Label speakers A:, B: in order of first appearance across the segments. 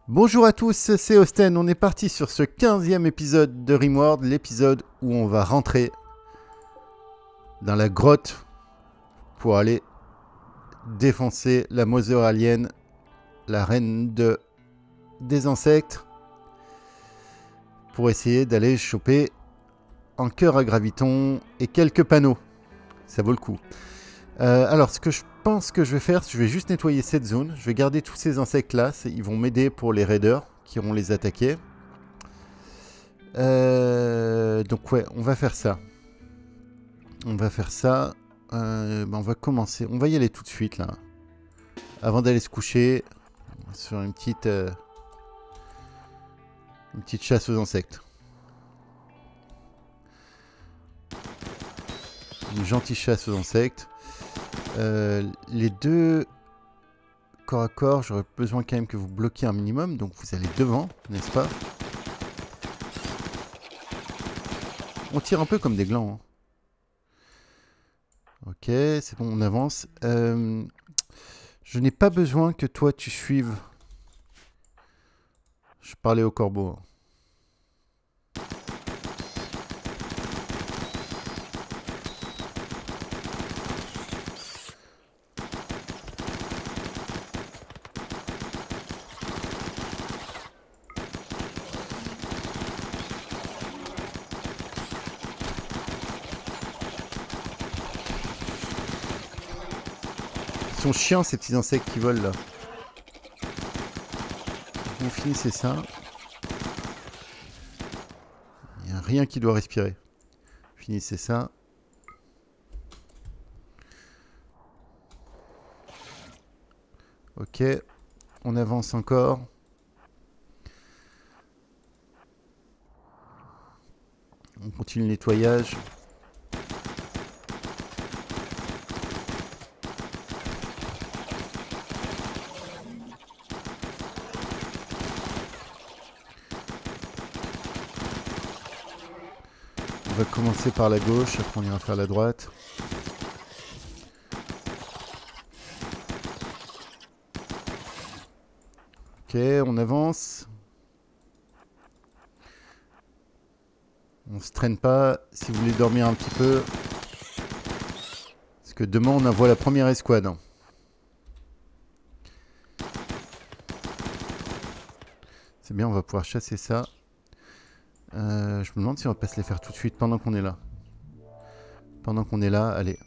A: Bonjour à tous, c'est Austen. On est parti sur ce 15e épisode de Rimworld, l'épisode où on va rentrer dans la grotte pour aller défoncer la Mother Alien, la reine des insectes, pour essayer d'aller choper un cœur à graviton et quelques panneaux. Ça vaut le coup. Alors, ce que je pense que je vais faire, je vais juste nettoyer cette zone. Je vais garder tous ces insectes-là. Ils vont m'aider pour les raiders qui iront les attaquer. Donc ouais, on va faire ça. On va faire ça. On va commencer. On va y aller tout de suite, là. Avant d'aller se coucher. Sur une petite chasse aux insectes. Une gentille chasse aux insectes. Les deux corps à corps, j'aurais besoin quand même que vous bloquiez un minimum. Donc vous allez devant, n'est-ce pas? On tire un peu comme des glands. Hein. Ok, c'est bon, on avance. Je n'ai pas besoin que toi tu suives. Je parlais au corbeau. Hein. Ils sont chiants ces petits insectes qui volent là. Vous finissez ça. Il n'y a rien qui doit respirer. Finissez ça. Ok. On avance encore. On continue le nettoyage. On va commencer par la gauche, après on ira faire la droite. Ok, on avance. On se traîne pas. Si vous voulez dormir un petit peu. Parce que demain on envoie la première escouade. C'est bien, on va pouvoir chasser ça. Je me demande si on va pas se les faire tout de suite pendant qu'on est là. Pendant qu'on est là, allez.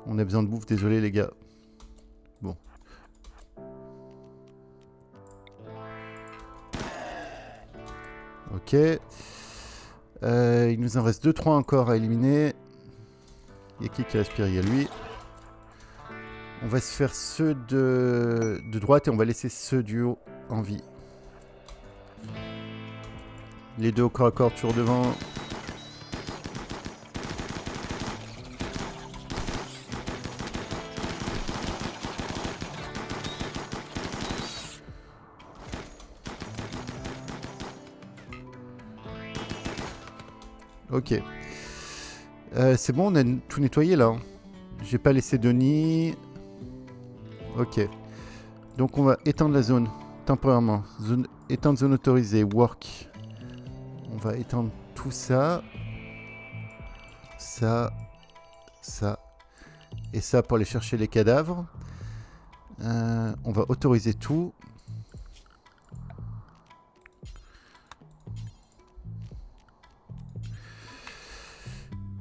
A: On a besoin de bouffe, désolé les gars. Bon. Ok. Il nous en reste 2-3 encore à éliminer. Il y a qui respire? Il y a lui. On va se faire ceux de droite et on va laisser ceux du haut en vie. Les deux au corps à corps toujours devant. Ok. C'est bon, on a tout nettoyé là. Hein. J'ai pas laissé de nid. Ok. Donc on va étendre la zone temporairement. Étendre zone autorisée. Work. On va étendre tout ça. Ça. Ça. Et ça pour aller chercher les cadavres. On va autoriser tout.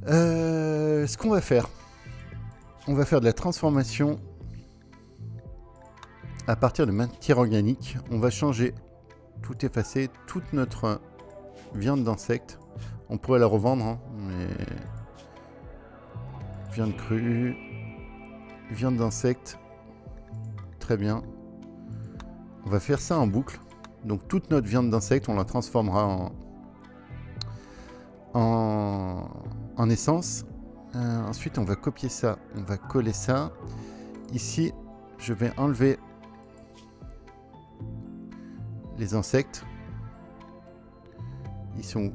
A: Ce qu'on va faire. On va faire de la transformation à partir de matière organique. On va changer, tout effacer, toute notre viande d'insectes. On pourrait la revendre, hein, mais... Viande crue, viande d'insectes. Très bien. On va faire ça en boucle. Donc toute notre viande d'insectes, on la transformera en essence. Ensuite, on va copier ça. On va coller ça. Ici, je vais enlever les insectes. Ils sont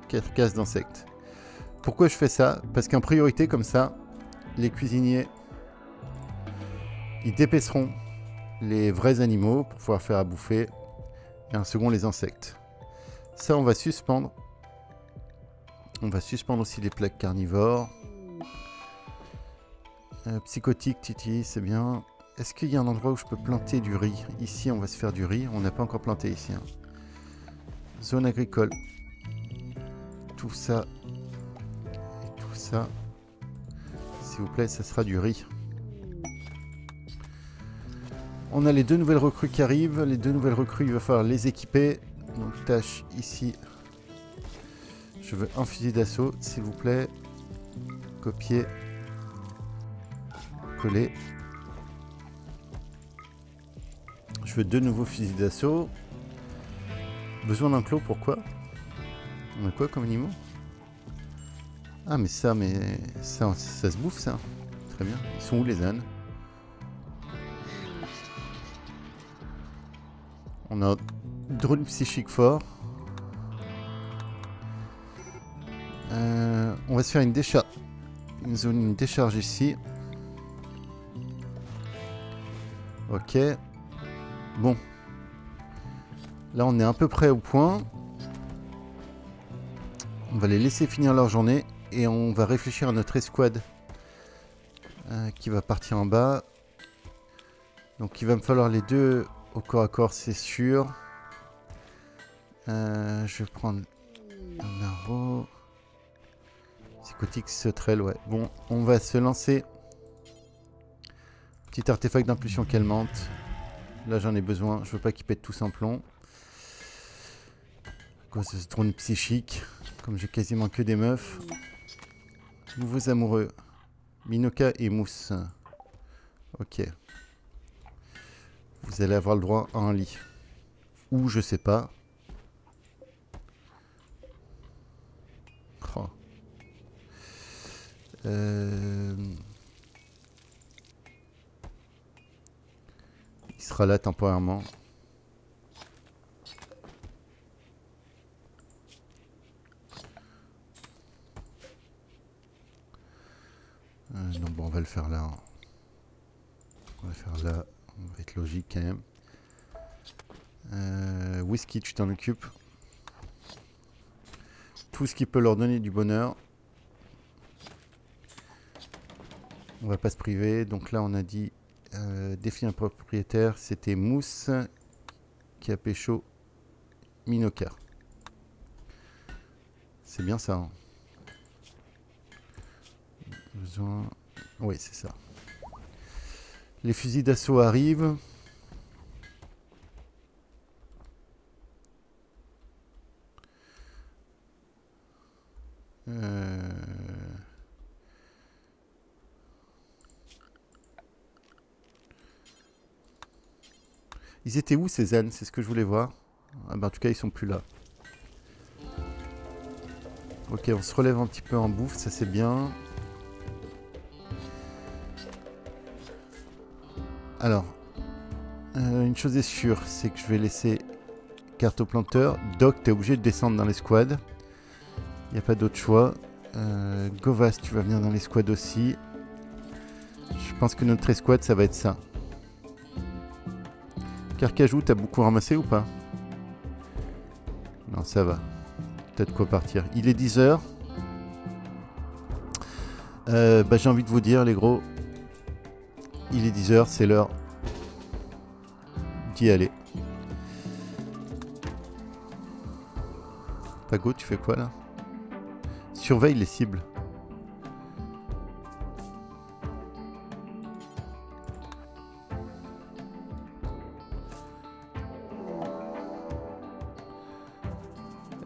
A: 4 cases d'insectes. Pourquoi je fais ça? Parce qu'en priorité, comme ça, les cuisiniers, ils dépeceront les vrais animaux pour pouvoir faire à bouffer. Et un second, les insectes. Ça, on va suspendre. On va suspendre aussi les plaques carnivores. Psychotique, Titi, c'est bien. Est-ce qu'il y a un endroit où je peux planter du riz? Ici, on va se faire du riz. On n'a pas encore planté ici. Hein. Zone agricole. Tout ça. Et tout ça. S'il vous plaît, ça sera du riz. On a les 2 nouvelles recrues qui arrivent. Les 2 nouvelles recrues, il va falloir les équiper. Donc, tâche ici. Je veux un fusil d'assaut, s'il vous plaît. Copier. Coller. Je veux 2 nouveaux fusils d'assaut. Besoin d'un clos, pourquoi? On a quoi comme animaux? Ah, mais ça se bouffe, ça. Très bien. Ils sont où, les ânes? On a un drone psychique fort. On va se faire une décharge. Une décharge ici. Ok. Bon. Là, on est à peu près au point. On va les laisser finir leur journée. Et on va réfléchir à notre escouade. Qui va partir en bas. Donc, il va me falloir les 2 au corps à corps, c'est sûr. Je vais prendre un arrow. Psychotique, sauterelle, ouais. Bon, on va se lancer. Petit artefact d'impulsion calmante. Là, j'en ai besoin. Je veux pas qu'ils pètent tous un plomb. Quoi, ce drone psychique. Comme j'ai quasiment que des meufs. Nouveaux amoureux. Minoka et Mousse. Ok. Vous allez avoir le droit à un lit. Ou je sais pas. Oh. Il sera là temporairement. Non, bon, on va le faire là. On va le faire là. On va être logique quand même. Whisky, tu t'en occupes. Tout ce qui peut leur donner du bonheur. On va pas se priver. Donc là, on a dit défier un propriétaire. C'était Mousse qui a pécho Minoka. C'est bien ça. Hein. Besoin... Oui, c'est ça. Les fusils d'assaut arrivent. Ils étaient où ces ânes? C'est ce que je voulais voir. Ah ben, en tout cas, ils sont plus là. Ok, on se relève un petit peu en bouffe, ça c'est bien. Alors, une chose est sûre, c'est que je vais laisser carte au planteur. Doc, t'es obligé de descendre dans l'escouade. Il n'y a pas d'autre choix. Govas, tu vas venir dans l'escouade aussi. Je pense que notre escouade, ça va être ça. Carcajou, t'as beaucoup ramassé ou pas? Non, ça va. T'as de quoi partir. Il est 10h. Bah, j'ai envie de vous dire, les gros. Il est 10h, c'est l'heure d'y aller. Pago, tu fais quoi là? Surveille les cibles.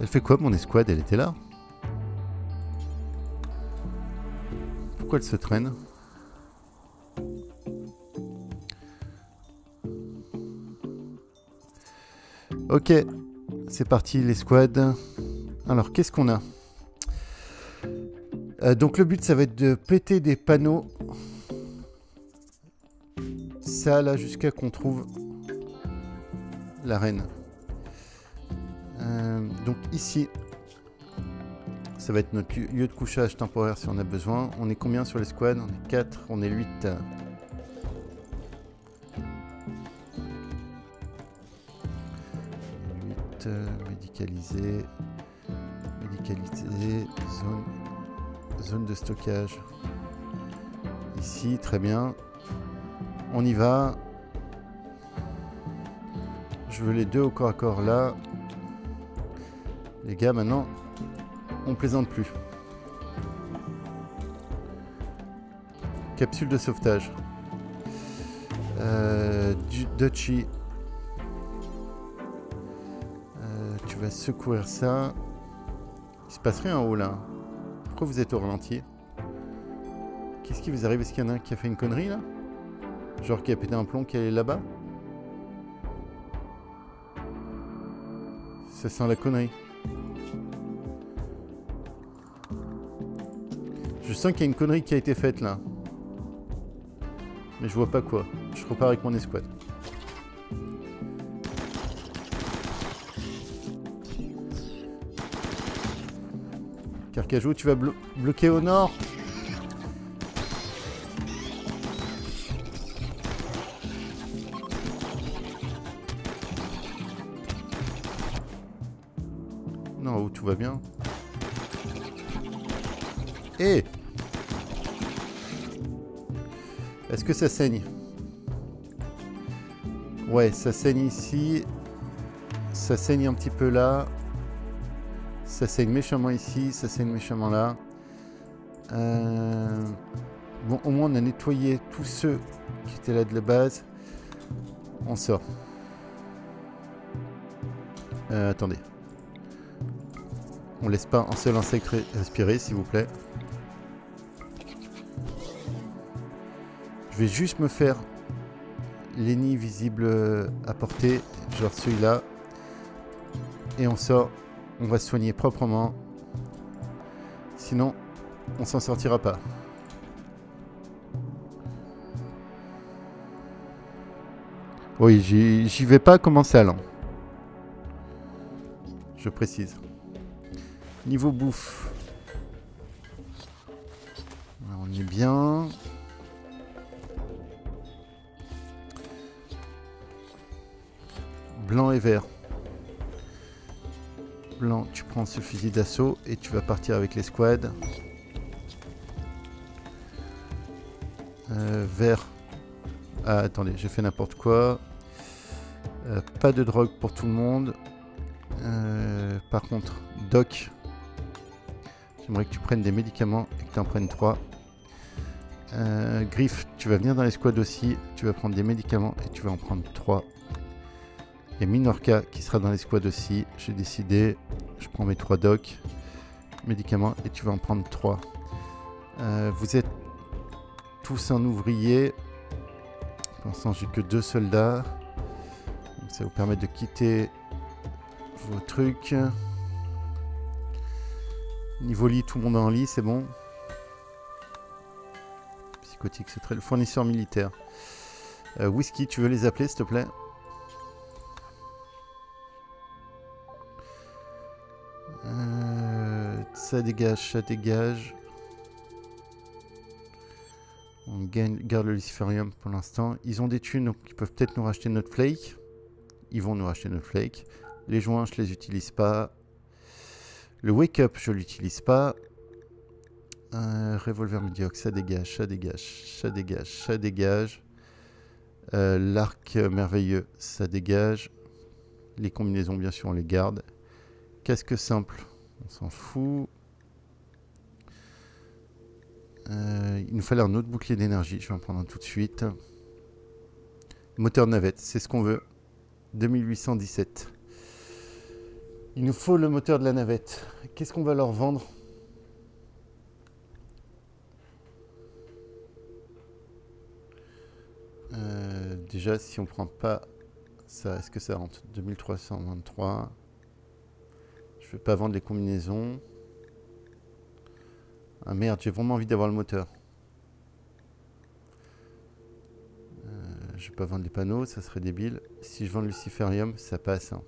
A: Elle fait quoi mon escouade? Elle était là? Pourquoi elle se traîne? Ok, c'est parti l'escouade. Alors qu'est-ce qu'on a? Donc le but ça va être de péter des panneaux. Ça là jusqu'à qu'on trouve la reine. Donc ici, Ça va être notre lieu de couchage temporaire si on a besoin. On est combien sur les squads? On est 4, on est 8. 8 médicalisés. Médicalisé, zone de stockage. Ici, très bien. On y va. Je veux les deux au corps à corps là. Les gars, maintenant, on plaisante plus. Capsule de sauvetage. Dutchy. Tu vas secourir ça. Il se passe rien en haut là. Pourquoi vous êtes au ralenti? Qu'est-ce qui vous arrive? Est-ce qu'il y en a un qui a fait une connerie là? Genre qui a pété un plomb qui est là-bas? Ça sent la connerie. Je sens qu'il y a une connerie qui a été faite là. Mais je vois pas quoi. Je repars avec mon escouade. Carcajou, tu vas bloquer au nord. Non, où tout va bien. Eh! Est-ce que ça saigne? Ouais, ça saigne ici. Ça saigne un petit peu là. Ça saigne méchamment ici. Ça saigne méchamment là. Bon, au moins on a nettoyé tous ceux qui étaient là de la base. On sort. Attendez. On laisse pas un seul insecte respirer, s'il vous plaît. Je vais juste me faire les nids visibles à portée, genre celui-là. Et on sort. On va se soigner proprement. Sinon, on s'en sortira pas. Oui, j'y vais pas commencer à l'an. Je précise. Niveau bouffe. Alors, on est bien. Blanc et vert. Blanc, tu prends ce fusil d'assaut et tu vas partir avec l'escouade. Vert. Ah, attendez, j'ai fait n'importe quoi. Pas de drogue pour tout le monde. Par contre, Doc, j'aimerais que tu prennes des médicaments et que tu en prennes 3. Griff, tu vas venir dans l'escouade aussi. Tu vas prendre des médicaments et tu vas en prendre 3. Il y a Minorca qui sera dans l'escouade aussi. J'ai décidé. Je prends mes 3 docs. Médicaments et tu vas en prendre 3. Vous êtes tous un ouvrier. Pour l'instant, j'ai que 2 soldats. Donc, ça vous permet de quitter vos trucs. Niveau lit, tout le monde est en lit, c'est bon. Psychotique, c'est très... Le fournisseur militaire. Whisky, tu veux les appeler, s'il te plaît? Ça dégage, ça dégage. On garde le luciferium pour l'instant. Ils ont des thunes, donc ils peuvent peut-être nous racheter notre flake. Ils vont nous racheter notre flake. Les joints, je les utilise pas. Le wake-up, je l'utilise pas. Revolver médiocre, ça dégage, ça dégage, ça dégage, ça dégage. L'arc merveilleux, ça dégage. Les combinaisons, bien sûr, on les garde. Casque simple, on s'en fout. Il nous fallait un autre bouclier d'énergie. Je vais en prendre un tout de suite. Moteur navette, c'est ce qu'on veut. 2817. Il nous faut le moteur de la navette. Qu'est-ce qu'on va leur vendre? Déjà, si on prend pas ça, est-ce que ça rentre? 2323. Je vais pas vendre les combinaisons. Ah merde, j'ai vraiment envie d'avoir le moteur. Je vais pas vendre les panneaux, ça serait débile. Si je vends le luciferium, ça passe. Hein.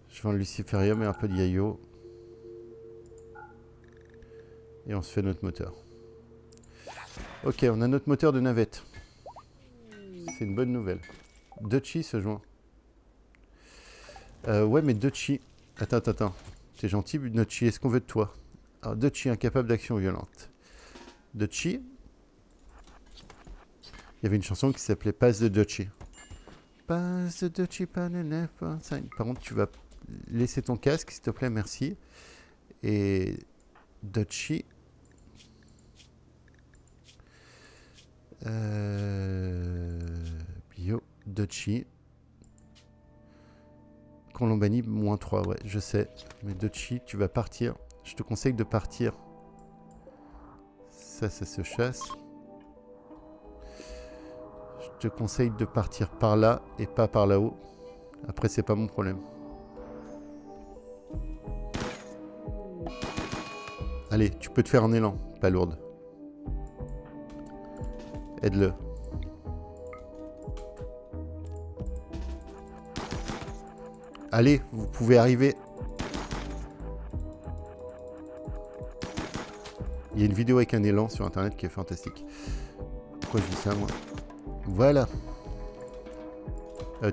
A: Je vends le luciferium et un peu de yayo. Et on se fait notre moteur. Ok, on a notre moteur de navette. C'est une bonne nouvelle. Dutchy se joint. Ouais, mais Dutchy... Attends. T'es gentil, Dutchy. Est-ce qu'on veut de toi? Alors, Dutchy, incapable d'action violente. Dutchy. Il y avait une chanson qui s'appelait Pass the Dutchy. Pass the Dutchy, pas de neuf, pas cinq. Par contre, tu vas laisser ton casque, s'il te plaît, merci. Et Dutchy. Bio, Dutchy. Colombanie, -3, ouais, je sais. Mais Dutchy, tu vas partir. Je te conseille de partir. Ça se chasse. Je te conseille de partir par là et pas par là-haut. Après, c'est pas mon problème. Allez, tu peux te faire un élan, pas lourde. Aide-le. Allez, vous pouvez arriver. Il y a une vidéo avec un élan sur internet qui est fantastique. Pourquoi je dis ça, moi? Voilà.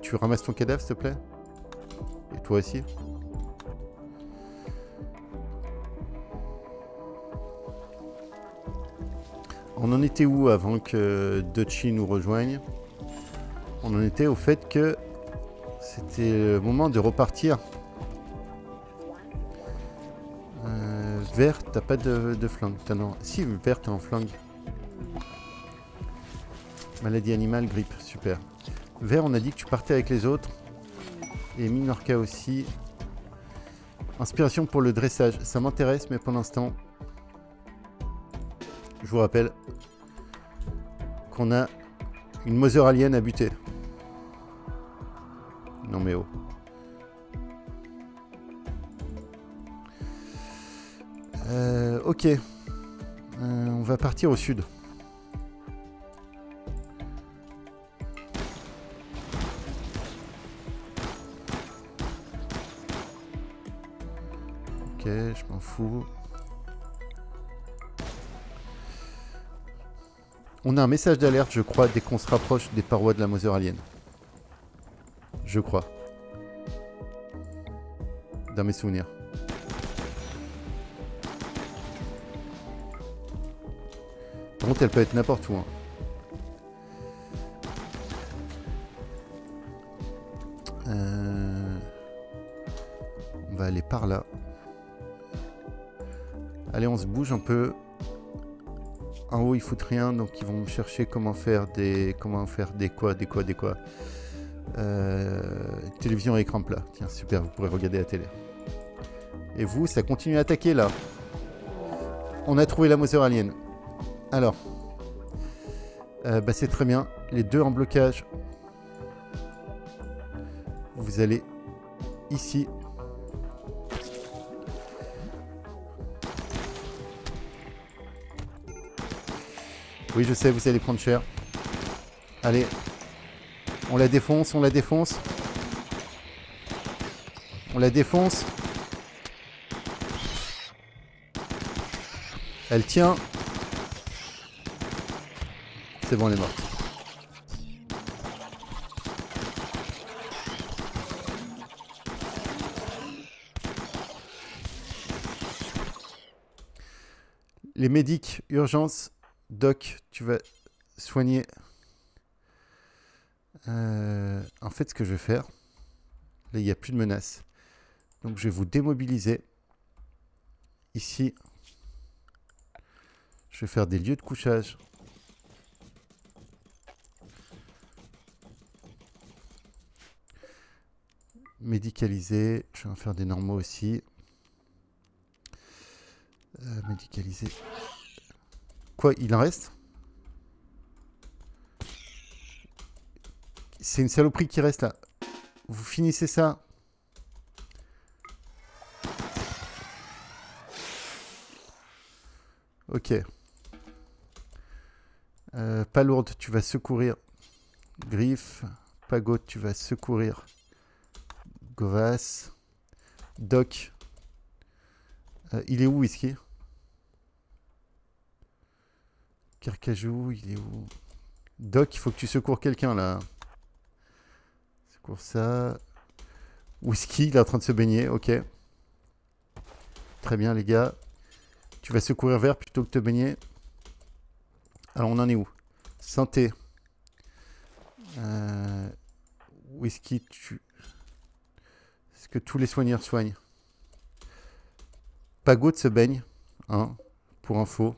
A: Tu ramasses ton cadavre, s'il te plaît? Et toi aussi? On en était où avant que Dutchy nous rejoigne? On en était au fait que c'était le moment de repartir. Vert, t'as pas de flingue. Non. Si, vert, t'es en flingue. Maladie animale, grippe, super. Vert, on a dit que tu partais avec les autres. Et Minorca aussi. Inspiration pour le dressage. Ça m'intéresse, mais pour l'instant, je vous rappelle qu'on a une Mother Alien à buter. Non mais oh. Ok. On va partir au sud. Ok, je m'en fous. On a un message d'alerte, je crois, dès qu'on se rapproche des parois de la Mother Alien. Je crois. Dans mes souvenirs. Par contre, elle peut être n'importe où. Hein. On va aller par là. Allez, on se bouge un peu. En haut, ils foutent rien, donc ils vont me chercher comment faire des quoi. Télévision à écran plat. Tiens, super, vous pourrez regarder la télé. Et vous, ça continue à attaquer là. On a trouvé la Mother Alien. Alors, c'est très bien. Les deux en blocage. Vous allez ici. Oui, je sais, vous allez prendre cher. Allez. On la défonce, on la défonce. On la défonce. Elle tient. C'est bon, elle est morte. Les médics, urgence. Doc, tu vas soigner. En fait, ce que je vais faire, là, il n'y a plus de menace. Donc, je vais vous démobiliser. Ici, je vais faire des lieux de couchage. Médicalisé. Je vais en faire des normaux aussi. Médicalisé. Quoi, il en reste? C'est une saloperie qui reste là. Vous finissez ça. Ok. Pas lourde, tu vas secourir. Griffe. Pagot, tu vas secourir. Govas. Doc. Il est où, Whisky? Carcajou, il est où? Doc, il faut que tu secours quelqu'un là. Secours ça. Whisky, il est en train de se baigner, ok. Très bien les gars. Tu vas secourir Vert plutôt que te baigner. Alors on en est où? Santé. Whisky, est-ce que tous les soigneurs soignent? Pagode se baigne, hein, pour info.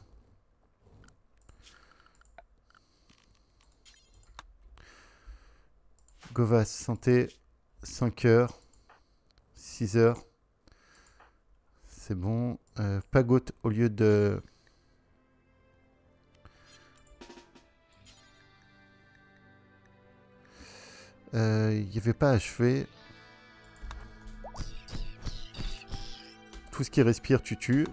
A: Govas, santé, 5 heures, 6 heures. C'est bon. Pagode au lieu de... Il n'y avait pas achevé. Tout ce qui respire, tu tues.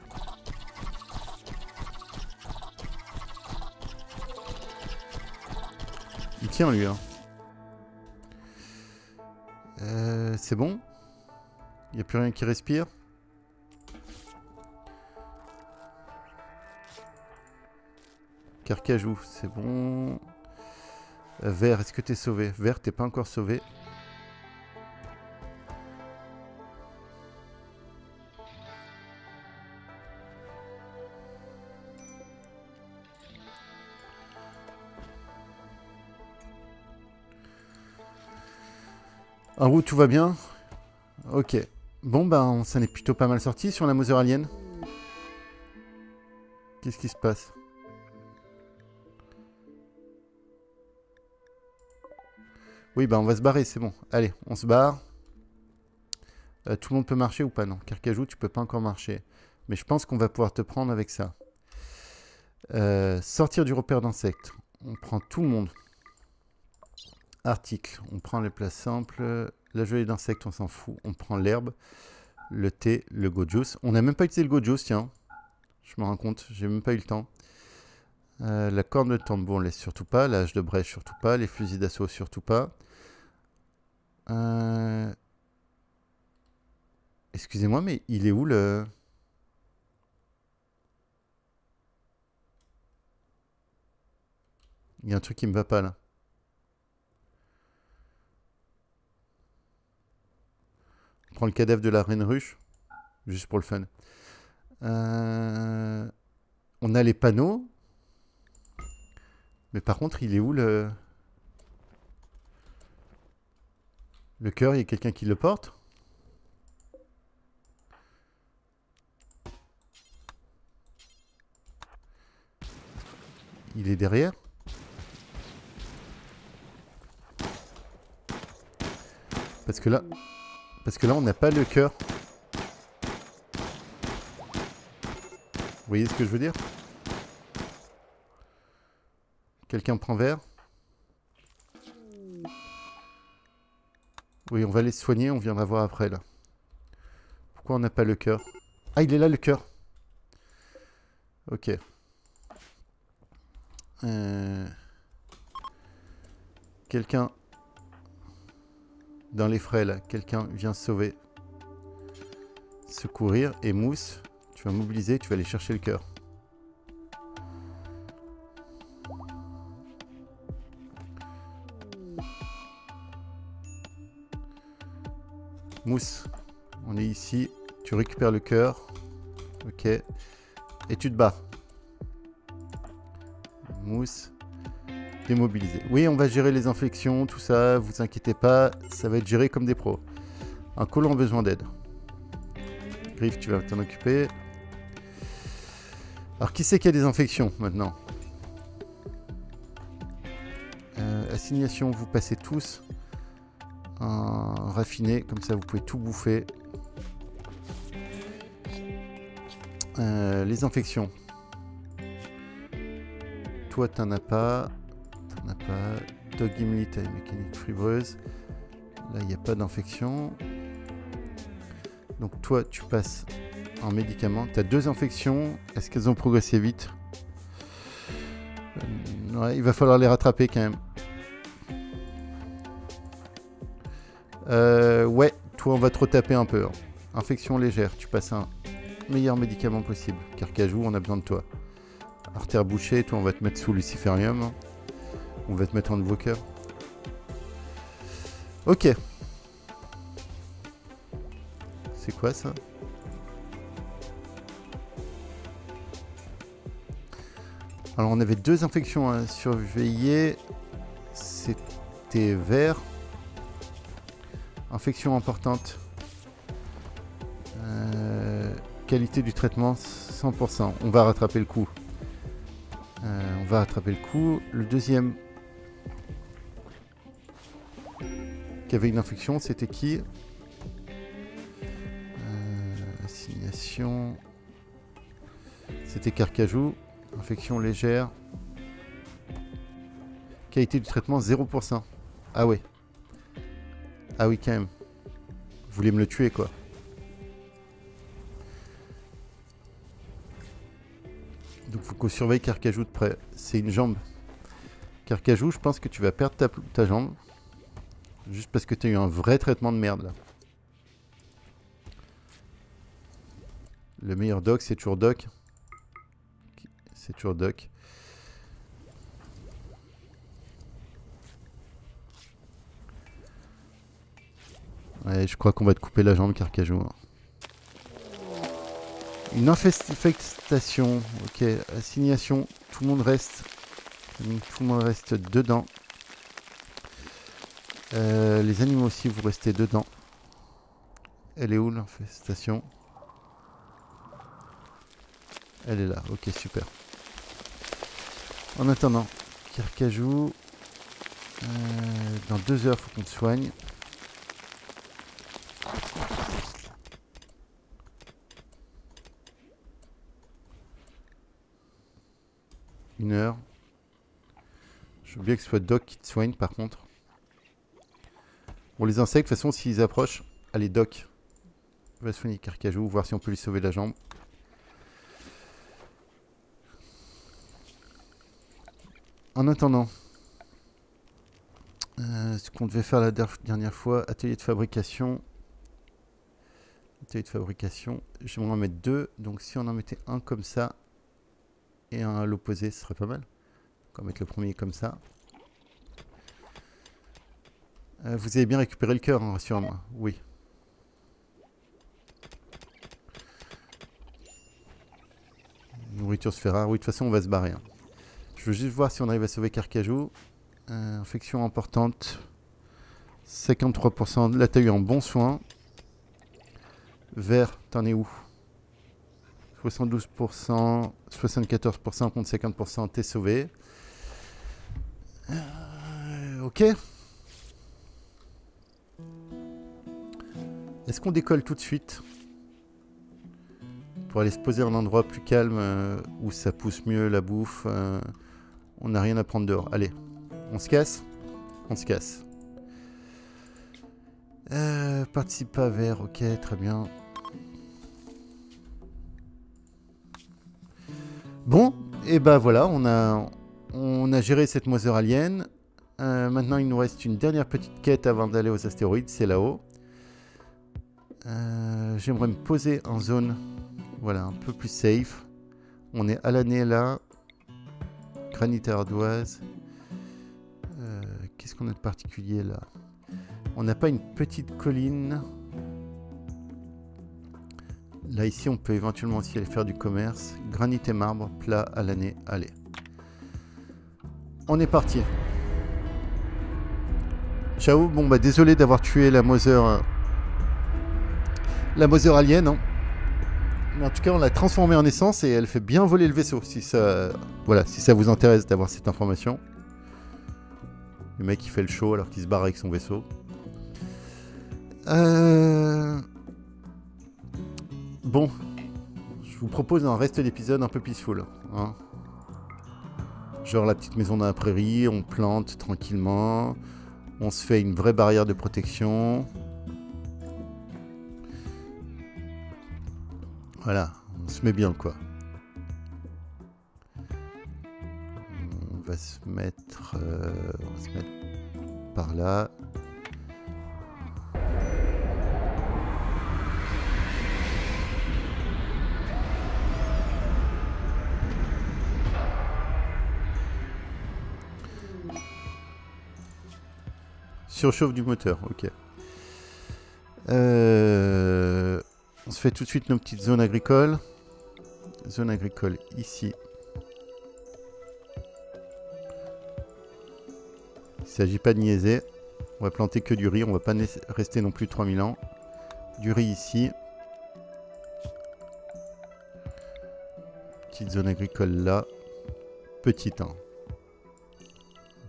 A: Il tient lui, hein. C'est bon. Il n'y a plus rien qui respire. Carcajou, c'est bon. Vert, est-ce que t'es sauvé? Vert, t'es pas encore sauvé. En route, tout va bien? Ok. Bon, ben, ça n'est plutôt pas mal sorti sur la Mother Alien. Qu'est-ce qui se passe? Oui, ben, on va se barrer, c'est bon. Allez, on se barre. Tout le monde peut marcher ou pas? Non. Carcajou, tu peux pas encore marcher. Mais je pense qu'on va pouvoir te prendre avec ça. Sortir du repère d'insectes. On prend tout le monde. Article. On prend les places simples. La gelée d'insectes, on s'en fout. On prend l'herbe, le thé, le go juice. On n'a même pas utilisé le go juice, tiens. Je me rends compte, j'ai même pas eu le temps. La corne de tambour, on laisse surtout pas. La hache de brèche, surtout pas. Les fusils d'assaut, surtout pas. Excusez-moi, mais il est où le... Il y a un truc qui me va pas là. On prend le cadavre de la reine ruche. Juste pour le fun. On a les panneaux. Mais par contre, il est où le... Le cœur, il y a quelqu'un qui le porte? Il est derrière? Parce que là, on n'a pas le cœur. Vous voyez ce que je veux dire? Quelqu'un prend Vert? Oui, on va les soigner, on viendra voir après là. Pourquoi on n'a pas le cœur? Ah, il est là le cœur. Ok. Quelqu'un dans les frais là, quelqu'un vient sauver, secourir. Et Mousse, tu vas mobiliser, tu vas aller chercher le cœur. Mousse, on est ici, tu récupères le cœur. Ok. Et tu te bats. Mousse. Démobilisé. Oui, on va gérer les infections, tout ça, vous inquiétez pas, ça va être géré comme des pros. Un colon a besoin d'aide. Griff, tu vas t'en occuper. Alors, qui c'est qui a des infections maintenant? Assignation, vous passez tous en raffiné, comme ça vous pouvez tout bouffer. Les infections. Toi, t'en as pas. T'en as pas. Dog Gimli, t'as une mécanique fibreuse. Là, il n'y a pas d'infection. Donc toi, tu passes en médicament. Tu as 2 infections. Est-ce qu'elles ont progressé vite? Ouais, il va falloir les rattraper quand même. Ouais, toi, on va te retaper un peu. Hein. Infection légère. Tu passes un meilleur médicament possible. Carcajou, on a besoin de toi. Artère bouchée, toi on va te mettre sous luciferium. On va te mettre en invoker. Ok. C'est quoi ça? Alors on avait 2 infections à surveiller. C'était vert. Infection importante. Qualité du traitement 100%. On va rattraper le coup. Le deuxième qui avait une infection, c'était qui? Assignation. C'était Carcajou. Infection légère. Qualité du traitement 0%. Ah ouais. Ah oui quand même. Vous voulez me le tuer quoi. Donc faut qu'on surveille Carcajou de près. C'est une jambe. Carcajou, je pense que tu vas perdre ta jambe. Juste parce que tu as eu un vrai traitement de merde là. Le meilleur doc, c'est toujours doc. C'est toujours doc. Ouais, je crois qu'on va te couper la jambe, Carcajou. Une infestation. Ok, assignation. Tout le monde reste. Tout le monde reste dedans. Les animaux aussi, vous restez dedans. Elle est où l'infestation? Elle est là. Ok, super. En attendant, Carcajou. Dans 2 heures, faut qu'on te soigne. Une heure. Je veux bien que ce soit Doc qui te soigne par contre. Bon, les insectes, de toute façon, s'ils approchent, allez, Doc va soigner Carcajou, voir si on peut lui sauver la jambe. En attendant, ce qu'on devait faire la dernière fois, atelier de fabrication. Atelier de fabrication, j'aimerais en mettre 2, donc si on en mettait un comme ça et un à l'opposé, ce serait pas mal. On va mettre le premier comme ça. Vous avez bien récupéré le cœur, hein, rassure-moi. Oui. Nourriture se fait rare. Oui, de toute façon, on va se barrer. Hein. Je veux juste voir si on arrive à sauver Carcajou. Infection importante. 53%. Là, t'as eu un bon soin. Vert, t'en es où? 72%. 74% contre 50%. T'es sauvé. Ok. Est-ce qu'on décolle tout de suite pour aller se poser à un endroit plus calme où ça pousse mieux la bouffe on n'a rien à prendre dehors. Allez, on se casse. On se casse. Participe pas vert, ok, très bien. Bon, et ben voilà, on a géré cette Mother Alien. Maintenant, il nous reste une dernière petite quête avant d'aller aux astéroïdes, c'est là-haut. J'aimerais me poser en zone, voilà, un peu plus safe. On est à l'année là. Granite ardoise. Qu'est-ce qu'on a de particulier là? On n'a pas une petite colline. Là, ici, on peut éventuellement aussi aller faire du commerce. Granit et marbre, plat à l'année. Allez. On est parti. Ciao. Bon, bah, désolé d'avoir tué la Mother Alien. Hein. Mais en tout cas, on l'a transformée en essence et elle fait bien voler le vaisseau. Si ça, voilà, si ça vous intéresse d'avoir cette information. Le mec, il fait le show alors qu'il se barre avec son vaisseau. Bon, je vous propose un reste d'épisode un peu peaceful. Hein. Genre la petite maison dans la prairie, on plante tranquillement. On se fait une vraie barrière de protection. Voilà, on se met bien quoi. On va se mettre par là. Surchauffe du moteur, ok. On se fait tout de suite nos petites zones agricoles. Zone agricole ici. Il ne s'agit pas de niaiser. On va planter que du riz. On va pas rester non plus 3000 ans. Du riz ici. Petite zone agricole là. Petite, hein.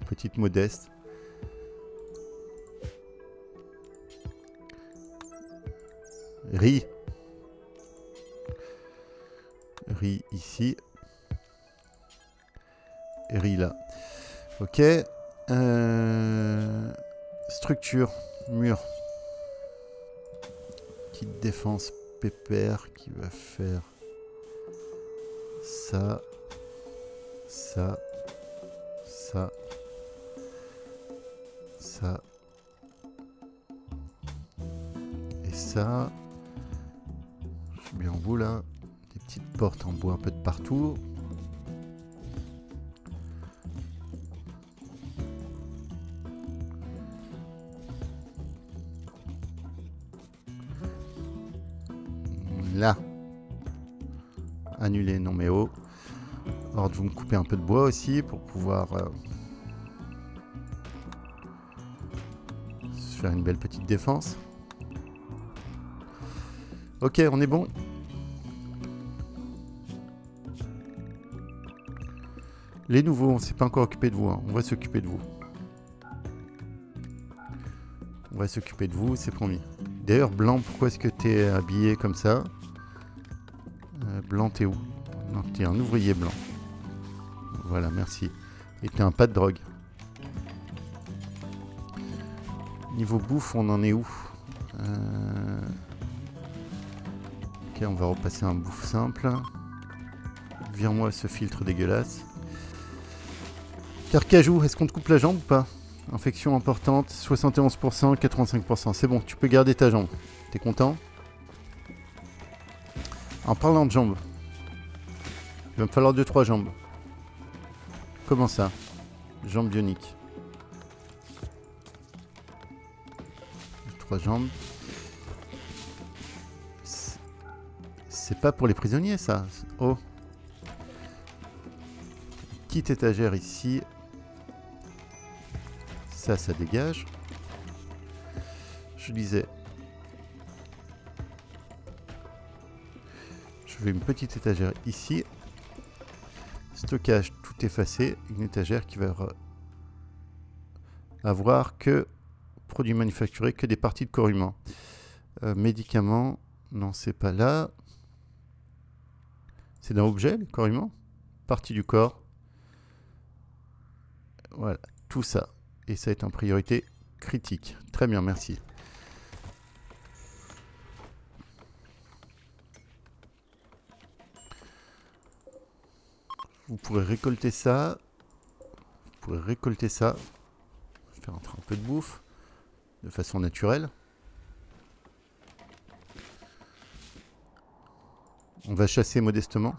A: Petite modeste. Riz. Riz ici. Et riz là. Ok. Structure. Mur. Petite défense pépère qui va faire ça. Ça. Ça. Ça. Et ça. Je suis bien en bout là. Des petites portes en bois un peu de partout. Là. Annuler, non mais oh. Alors je vais me couper un peu de bois aussi pour pouvoir se faire une belle petite défense. Ok, on est bon. Les nouveaux, on ne s'est pas encore occupé de vous, hein. On va s'occuper de vous. On va s'occuper de vous, c'est promis. D'ailleurs, Blanc, pourquoi est-ce que tu es habillé comme ça? Blanc, t'es où? Non, t'es un ouvrier blanc. Voilà, merci. Et t'es un pas de drogue. Niveau bouffe, on en est où? Ok, on va repasser un bouffe simple. Vire-moi ce filtre dégueulasse. Carcajou, est-ce qu'on te coupe la jambe ou pas? Infection importante, 71%, 85%. C'est bon, tu peux garder ta jambe. T'es content? En parlant de jambes, il va me falloir 2-3 jambes. Comment ça? Jambes bioniques. 3 jambes. C'est pas pour les prisonniers ça. Oh. Petite étagère ici. Ça dégage. Je disais. Je fais une petite étagère ici. Stockage tout effacé. Une étagère qui va avoir que produits manufacturés, que des parties de corps humain. Médicaments. Non, c'est pas là. C'est d'un objet, le corps humain. Partie du corps. Voilà, tout ça. Et ça est en priorité critique. Très bien, merci. Vous pourrez récolter ça. Vous pourrez récolter ça. Je vais faire entrer un peu de bouffe. De façon naturelle. On va chasser modestement.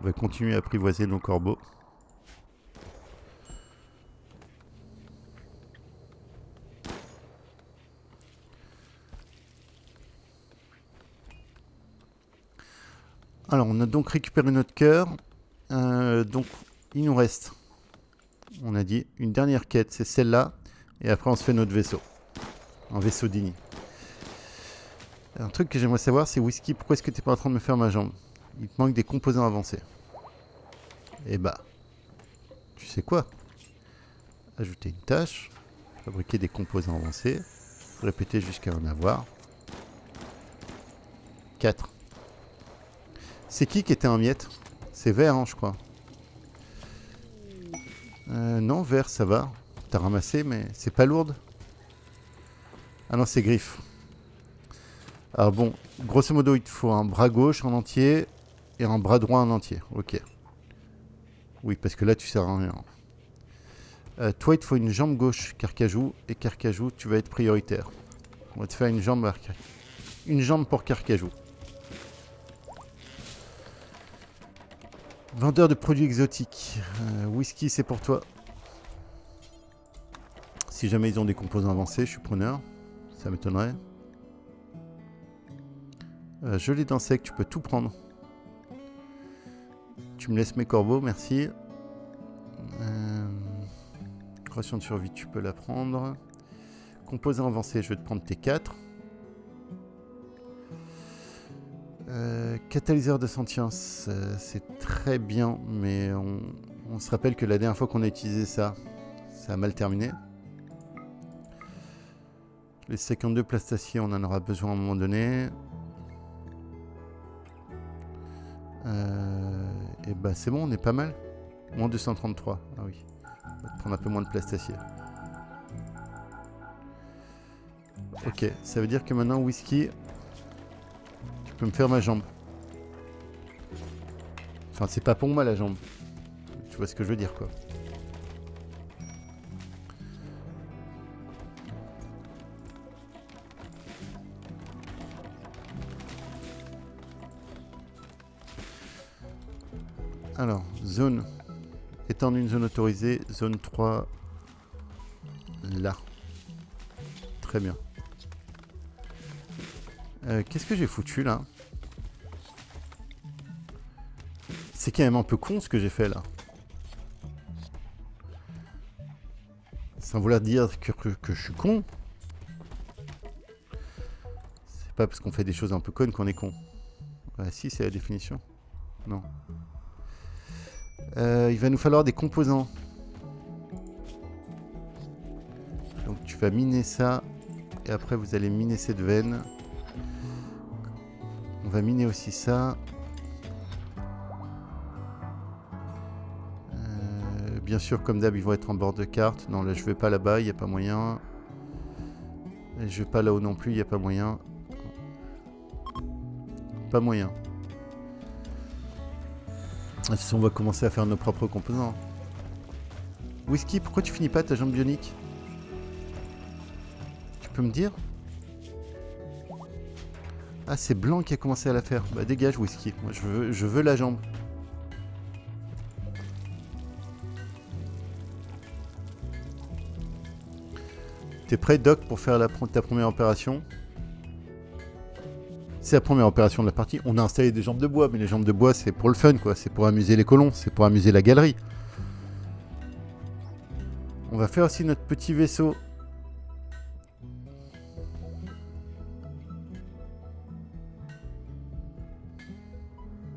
A: On va continuer à apprivoiser nos corbeaux. Alors, on a donc récupéré notre cœur. Donc, il nous reste, on a dit, une dernière quête, c'est celle-là. Et après, on se fait notre vaisseau. Un vaisseau digne. Un truc que j'aimerais savoir, c'est Whisky, pourquoi est-ce que tu n'es pas en train de me faire ma jambe? Il te manque des composants avancés. Et bah, tu sais quoi? Ajouter une tâche, fabriquer des composants avancés, répéter jusqu'à en avoir. 4. C'est qui était en miettes? C'est vert, hein, je crois. Non, vert, ça va. T'as ramassé, mais c'est pas lourde. Ah non, c'est griffe. Alors bon, grosso modo, il te faut un bras gauche en entier et un bras droit en entier. Ok. Oui, parce que là, tu sers à rien. Toi, il te faut une jambe gauche, Carcajou. Et Carcajou, tu vas être prioritaire. On va te faire une jambe, une jambe pour Carcajou. Vendeur de produits exotiques. Whisky, c'est pour toi. Si jamais ils ont des composants avancés, je suis preneur. Ça m'étonnerait. Gelée d'insectes, tu peux tout prendre. Tu me laisses mes corbeaux, merci. Ration de survie, tu peux la prendre. Composants avancés, je vais te prendre tes 4. Catalyseur de sentience, c'est très bien, mais on se rappelle que la dernière fois qu'on a utilisé ça, ça a mal terminé. Les 52 plastaciers, on en aura besoin à un moment donné. Et bah c'est bon, on est pas mal. Moins 233, ah oui. On va te prendre un peu moins de plastaciers. Ok, ça veut dire que maintenant, whisky, tu peux me faire ma jambe. Enfin, c'est pas pour moi la jambe. Tu vois ce que je veux dire, quoi. Alors, zone. Étendre une zone autorisée. Zone 3. Là. Très bien. Qu'est-ce que j'ai foutu, là? C'est quand même un peu con, ce que j'ai fait, là. Sans vouloir dire que je suis con. C'est pas parce qu'on fait des choses un peu connes qu'on est con. Ah, si, c'est la définition. Non. Il va nous falloir des composants. Donc tu vas miner ça. Et après vous allez miner cette veine. On va miner aussi ça. Bien sûr, comme d'hab, ils vont être en bord de carte. Non, là je vais pas là-bas, il n'y a pas moyen. Et je vais pas là-haut non plus, il n'y a pas moyen. Pas moyen. On va commencer à faire nos propres composants. Whisky, pourquoi tu finis pas ta jambe bionique? Tu peux me dire? Ah, c'est Blanc qui a commencé à la faire. Bah dégage, Whisky. Moi, je veux la jambe. T'es prêt, Doc, pour faire ta première opération? C'est la première opération de la partie. On a installé des jambes de bois, mais les jambes de bois, c'est pour le fun, quoi. C'est pour amuser les colons, c'est pour amuser la galerie. On va faire aussi notre petit vaisseau.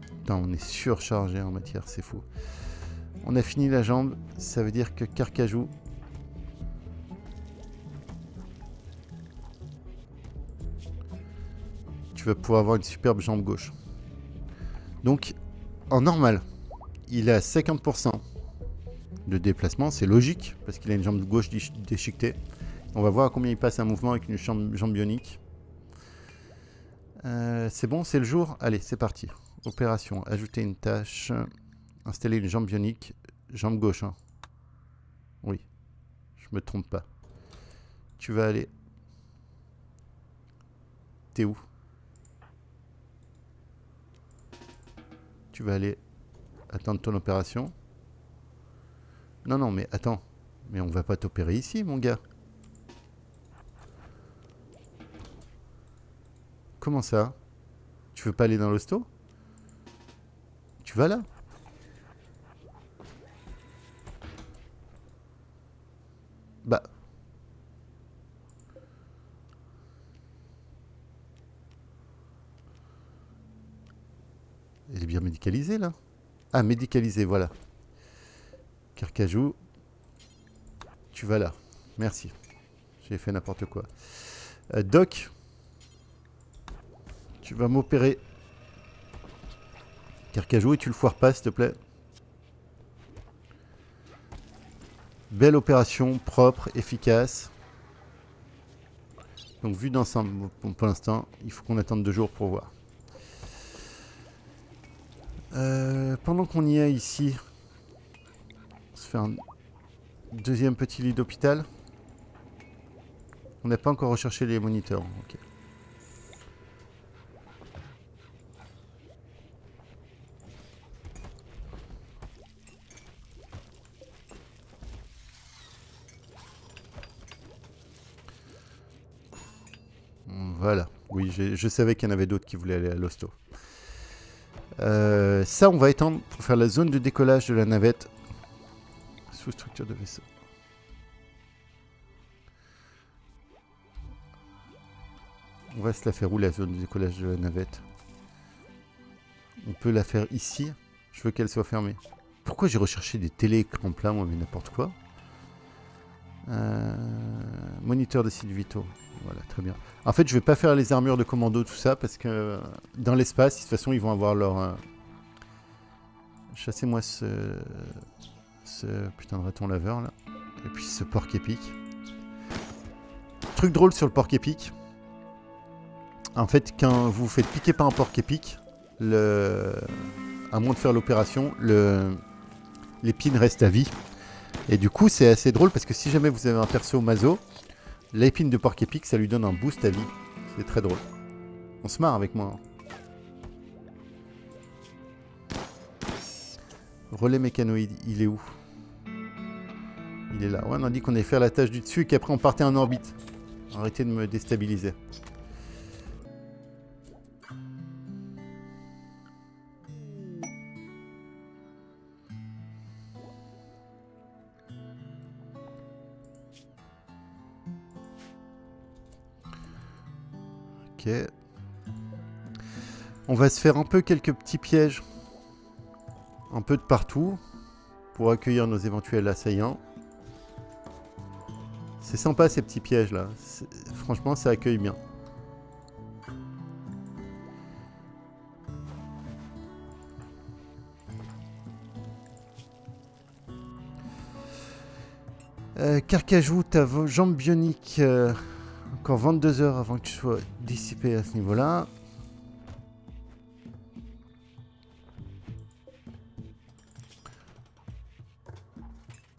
A: Putain, on est surchargé en matière, c'est fou. On a fini la jambe, ça veut dire que Carcajou... Tu vas pouvoir avoir une superbe jambe gauche. Donc, en normal, il est à 50% de déplacement. C'est logique, parce qu'il a une jambe gauche déchiquetée. On va voir à combien il passe un mouvement avec une jambe bionique. C'est bon, c'est le jour. Allez, c'est parti. Opération, ajouter une tâche. Installer une jambe bionique. Jambe gauche, hein. Oui, je me trompe pas. Tu vas aller... T'es où? Tu vas aller attendre ton opération. Non, non, mais attends. Mais on va pas t'opérer ici, mon gars. Comment ça? Tu veux pas aller dans l'hosto? Tu vas là? Bah... Elle est bien médicalisée, là. Ah, médicalisée, voilà. Carcajou. Tu vas là. Merci. J'ai fait n'importe quoi. Doc. Tu vas m'opérer. Carcajou, et tu le foires pas, s'il te plaît. Belle opération, propre, efficace. Donc, vue d'ensemble, pour l'instant, il faut qu'on attende 2 jours pour voir. Pendant qu'on y est ici, on se fait Deuxième petit lit d'hôpital. On n'a pas encore recherché les moniteurs. Ok. Voilà. Oui, je savais qu'il y en avait d'autres qui voulaient aller à l'hosto. Ça, on va étendre pour faire la zone de décollage de la navette. Sous-structure de vaisseau. On va se la faire où, la zone de décollage de la navette? On peut la faire ici. Je veux qu'elle soit fermée. Pourquoi j'ai recherché des télé-écrans plats, moi, mais n'importe quoi. Moniteur de sites vitaux. Voilà, très bien. En fait, je vais pas faire les armures de commando, tout ça, parce que dans l'espace, de toute façon, ils vont avoir leur... Chassez-moi ce putain de raton laveur, là. Et puis ce porc épique. Truc drôle sur le porc épique. En fait, quand vous vous faites piquer par un porc épique, à moins de faire l'opération, l'épine reste à vie. Et du coup, c'est assez drôle parce que si jamais vous avez un perso maso, l'épine de porc épique, ça lui donne un boost à vie. C'est très drôle. On se marre avec moi. Relais mécanoïde, il est où? Il est là. Ouais, on a dit qu'on allait faire la tâche du dessus et qu'après on partait en orbite. Arrêtez de me déstabiliser. Ok. On va se faire un peu quelques petits pièges. Un peu de partout. Pour accueillir nos éventuels assaillants. C'est sympa ces petits pièges là. Franchement, ça accueille bien. Carcajou, ta jambe bionique. Encore 22 heures avant que tu sois dissipé à ce niveau-là.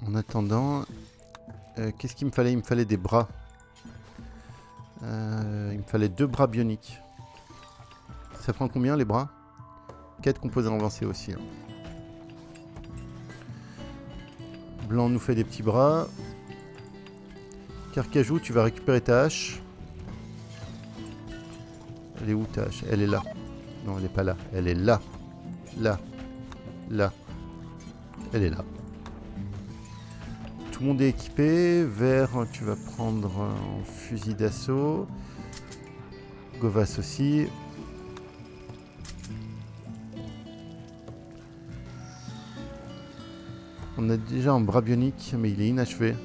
A: En attendant, qu'est-ce qu'il me fallait? Il me fallait des bras. Il me fallait 2 bras bioniques. Ça prend combien les bras? 4 composants avancés aussi. Hein. Blanc nous fait des petits bras. Carcajou, tu vas récupérer ta hache. Elle est où ta hache? Elle est là. Non, elle n'est pas là. Elle est là. Là. Là. Elle est là. Tout le monde est équipé. Vert, tu vas prendre un fusil d'assaut. Govas aussi. On a déjà un bras bionique, mais il est inachevé.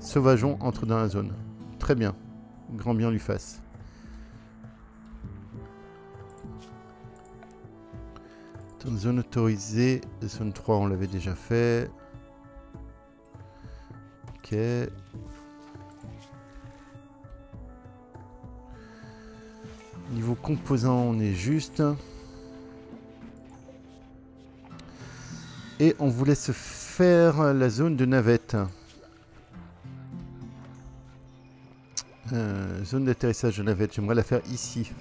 A: Sauvageon entre dans la zone. Très bien. Grand bien lui fasse. Zone autorisée. Zone 3, on l'avait déjà fait. Ok. Niveau composant, on est juste. Et on voulait se faire la zone de navette. Zone d'atterrissage de navette, j'aimerais la faire ici.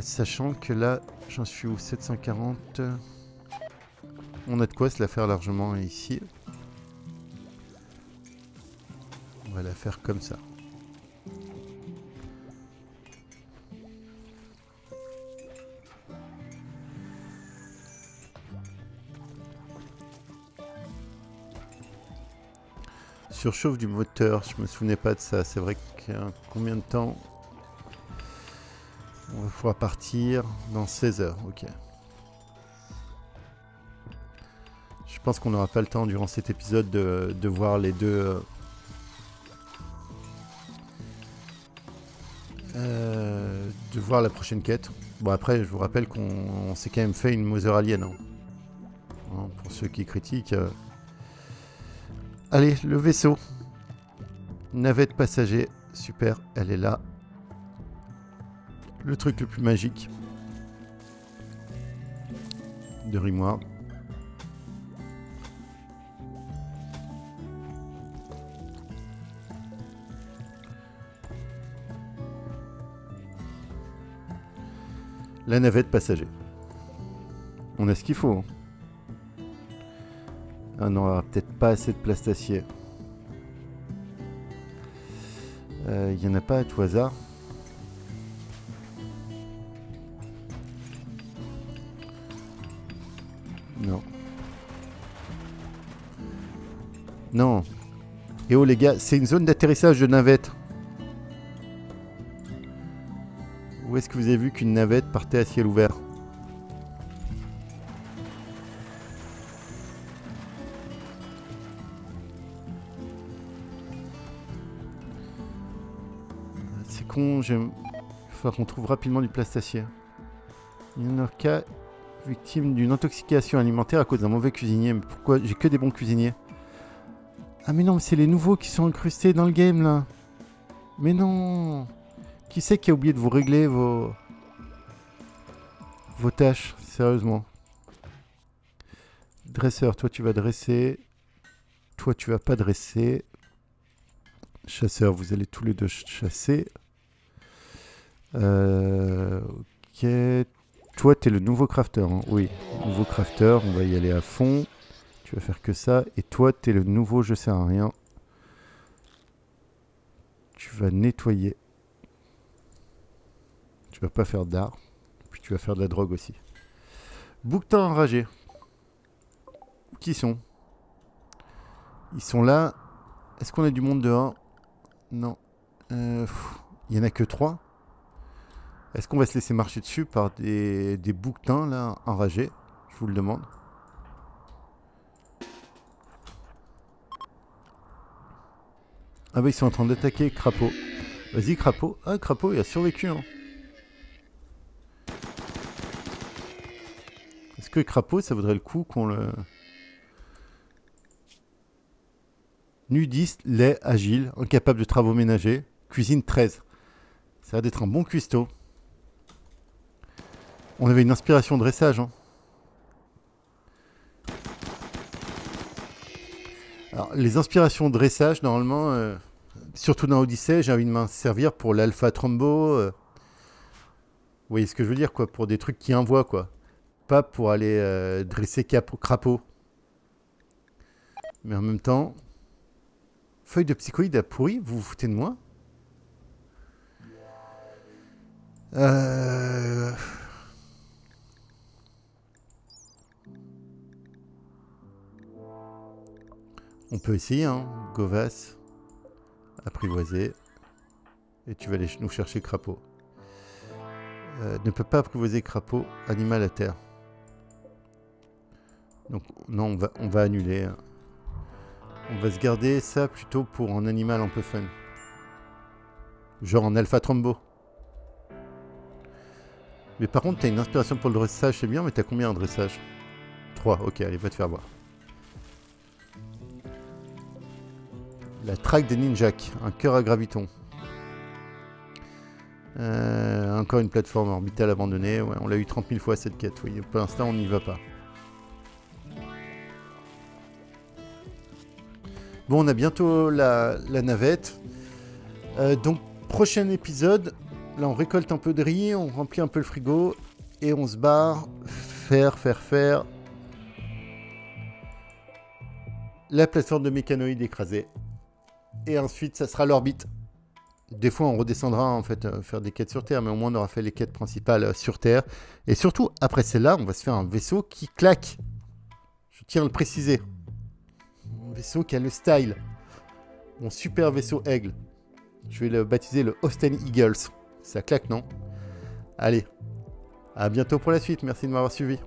A: Sachant que là, j'en suis où? 740. On a de quoi se la faire largement ici. On va la faire comme ça. Surchauffe du moteur, je me souvenais pas de ça. C'est vrai que combien de temps? On va pouvoir partir dans 16 heures, ok. Je pense qu'on n'aura pas le temps durant cet épisode de voir les deux... de voir la prochaine quête. Bon après, je vous rappelle qu'on s'est quand même fait une Mother Alien. Hein. Hein, pour ceux qui critiquent... Allez, le vaisseau. Navette passager. Super, elle est là. Le truc le plus magique de Rimworld. La navette passager. On a ce qu'il faut. Hein. Ah non, on n'aura peut-être pas assez de place d'acier. Il n'y en a pas à tout hasard. Non. Non. Et oh les gars, c'est une zone d'atterrissage de navette. Où est-ce que vous avez vu qu'une navette partait à ciel ouvert? C'est con, il va falloir qu'on trouve rapidement du plastacier. Il y en a un cas victime d'une intoxication alimentaire à cause d'un mauvais cuisinier. Mais pourquoi? J'ai que des bons cuisiniers. Ah mais non, mais c'est les nouveaux qui sont incrustés dans le game là. Mais non. Qui c'est qui a oublié de vous régler vos tâches? Sérieusement. Dresseur, toi tu vas dresser. Toi tu vas pas dresser. Chasseur, vous allez tous les deux chasser. Ok. Toi t'es le nouveau crafter. Hein. Oui, nouveau crafter, on va y aller à fond. Tu vas faire que ça. Et toi t'es le nouveau je sers à rien. Tu vas nettoyer. Tu vas pas faire d'art. Puis tu vas faire de la drogue aussi. Bouquetin enragé. Qui sont? Ils sont là. Est-ce qu'on a du monde dehors? Non. Il y en a que 3. Est-ce qu'on va se laisser marcher dessus par des bouquetins là enragés? Je vous le demande. Ah bah ils sont en train d'attaquer Crapaud. Vas-y Crapaud. Ah Crapaud il a survécu hein. Est-ce que Crapaud ça vaudrait le coup qu'on le... Nudiste, laid, agile, incapable de travaux ménagers, cuisine 13. Ça va d'être un bon cuistot. On avait une inspiration dressage hein. Alors, les inspirations dressage, normalement, surtout dans Odyssey, j'ai envie de m'en servir pour l'alpha trombo. Vous voyez ce que je veux dire, quoi, pour des trucs qui envoient, quoi. Pas pour aller dresser crapaud. Mais en même temps, feuille de psychoïde à pourri, vous vous foutez de moi? On peut essayer, hein. Govas, apprivoiser. Et tu vas aller nous chercher crapaud. Ne peut pas apprivoiser crapaud, animal à terre. Donc non, on va annuler. On va se garder ça plutôt pour un animal un peu fun. Genre en alpha trombo. Mais par contre, t'as une inspiration pour le dressage, c'est bien, mais t'as combien en dressage? 3, ok, allez, va te faire voir. La traque des ninjaks, un cœur à graviton. Encore une plateforme orbitale abandonnée. Ouais, on l'a eu 30 000 fois cette quête. Oui, pour l'instant, on n'y va pas. Bon, on a bientôt la navette. Donc, prochain épisode. Là, on récolte un peu de riz, on remplit un peu le frigo. Et on se barre. Faire. La plateforme de mécanoïdes écrasée. Et ensuite, ça sera l'orbite. Des fois, on redescendra en fait faire des quêtes sur Terre, mais au moins, on aura fait les quêtes principales sur Terre. Et surtout, après celle-là, on va se faire un vaisseau qui claque. Je tiens à le préciser. Un vaisseau qui a le style. Mon super vaisseau aigle. Je vais le baptiser le Austin Eagles. Ça claque, non? Allez. À bientôt pour la suite. Merci de m'avoir suivi.